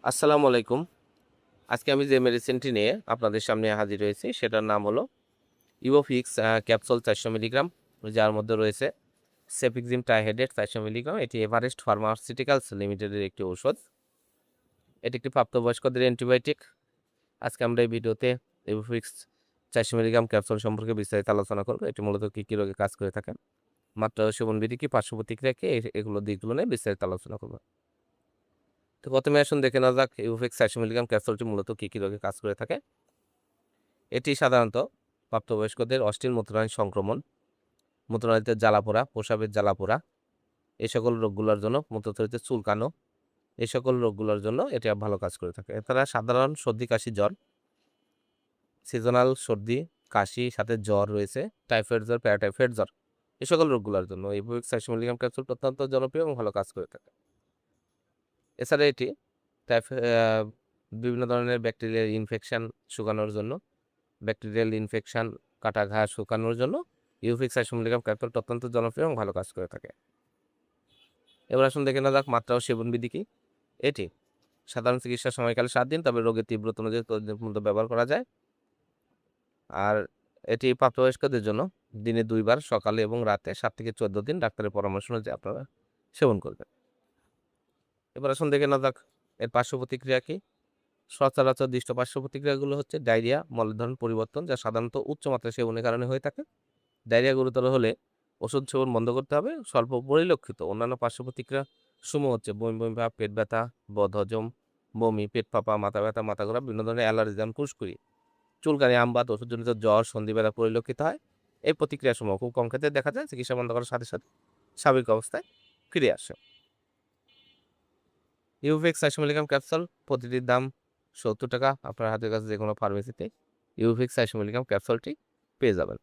আসসালামু আলাইকুম। আজকে আমি যে মেডিসিনটি নিয়ে আপনাদের সামনে হাজির হয়েছি সেটার নাম হলো ইভোফিক্স ক্যাপসুল 400 মিলিগ্রাম, যার মধ্যে রয়েছে সেফিক্সিম ট্রাইহাইড্রেট 400 মিলিগ্রাম। এটি এভারেস্ট ফার্মাসিউটিক্যালস লিমিটেডের একটি ঔষধ। এটি একটি প্রাপ্তবয়স্কদের অ্যান্টিবায়োটিক। আজকে আমরা এই ভিডিওতে ইভোফিক্স 400 মিলিগ্রাম ক্যাপসুল সম্পর্কে বিস্তারিত আলোচনা করব। এটি মূলত কী রোগে কাজ করে থাকে, মাত্রা ও সেবনবিধি কি, পার্শ্ব প্রতিক্রিয়া কি, এগুলো দিকগুলো নিয়ে বিস্তারিত আলোচনা করব। তো প্রথমে আসুন দেখে নেওয়া যাক ইভোফিক্স 400 মিলিগ্রাম ক্যাপসুলটি মূলত কী রোগে কাজ করে থাকে। এটি সাধারণত প্রাপ্তবয়স্কদের অশ্লীল মূত্রনালী সংক্রমণ, মূত্রনালীতে জ্বালাপোড়া, প্রস্রাবের জ্বালাপোড়া, এই সকল রোগগুলোর জন্য, মূত্রথলিতে চুলকানো, এই সকল রোগগুলোর জন্য এটি ভালো কাজ করে থাকে। এছাড়া সাধারণ সর্দি, কাশি, জ্বর, সিজনাল সর্দি, কাশি সাথে জ্বর রয়েছে, টাইফয়েড জ্বর, প্যারাটাইফয়েড জ্বর, এই সকল রোগগুলোর জন্য ইভোফিক্স 400 মিলিগ্রাম ক্যাপসুল অত্যন্ত জনপ্রিয় এবং ভালো কাজ করে থাকে। এছাড়া এটি বিভিন্ন ধরনের ব্যাকটেরিয়াল ইনফেকশন শুকানোর জন্য, ব্যাকটেরিয়াল ইনফেকশন, কাটা ঘা শুকানোর জন্য ইউফিক্স 400 মিলিগ্রাম ক্যাপসুলটি অত্যন্ত জনপ্রিয় এবং ভালো কাজ করে থাকে। এবার আসুন দেখে নেওয়া যাক মাত্রা ও সেবনবিধি কি। এটি সাধারণ চিকিৎসার সময়কালে 7 দিন, তবে রোগের তীব্রতা অনুযায়ী ততদিন পর্যন্ত ব্যবহার করা যায়। আর এটি প্রাপ্তবয়স্কদের জন্য দিনে 2 বার, সকালে এবং রাতে 7 থেকে 14 দিন ডাক্তারের পরামর্শ অনুযায়ী আপনারা সেবন করবেন। এবার আসুন দেখে নেওয়া যাক এর পার্শ্ব প্রতিক্রিয়া কি। সচরাচর দৃষ্ট পার্শ্ব প্রতিক্রিয়াগুলো হচ্ছে ডায়রিয়া, মলের ধরন পরিবর্তন, যা সাধারণত উচ্চ মাত্রায় সেবনের কারণে হয়ে থাকে। ডায়রিয়া গুরুতর হলে ওষুধ সেবন বন্ধ করতে হবে। স্বল্প পরিলক্ষিত অন্যান্য পার্শ্ব প্রতিক্রিয়া সমূহ হচ্ছে বমি বমি ভাব, পেট ব্যথা, বদহজম, বমি, পেট ফাঁপা, মাথা ব্যথা, মাথা ঘোরা, বিভিন্ন ধরনের অ্যালার্জি যেমন ফুসকুড়ি, চুলকানি, আমবাত, ওষুধজনিত জ্বর, সন্ধি ব্যথা পরিলক্ষিত হয়। এই প্রতিক্রিয়া সমূহ খুব কম ক্ষেত্রে দেখা যায়। চিকিৎসা বন্ধ করার সাথে সাথে স্বাভাবিক অবস্থায় ফিরে আসে। ইউভেক্স 400 মিলিগ্রাম ক্যাপসুল প্রতিটির দাম 70 টাকা। আপনার হাতের কাছে যে কোনো ফার্মেসিতে ইউভেক্স 400 মিলিগ্রাম ক্যাপসুলটি পেয়ে যাবেন।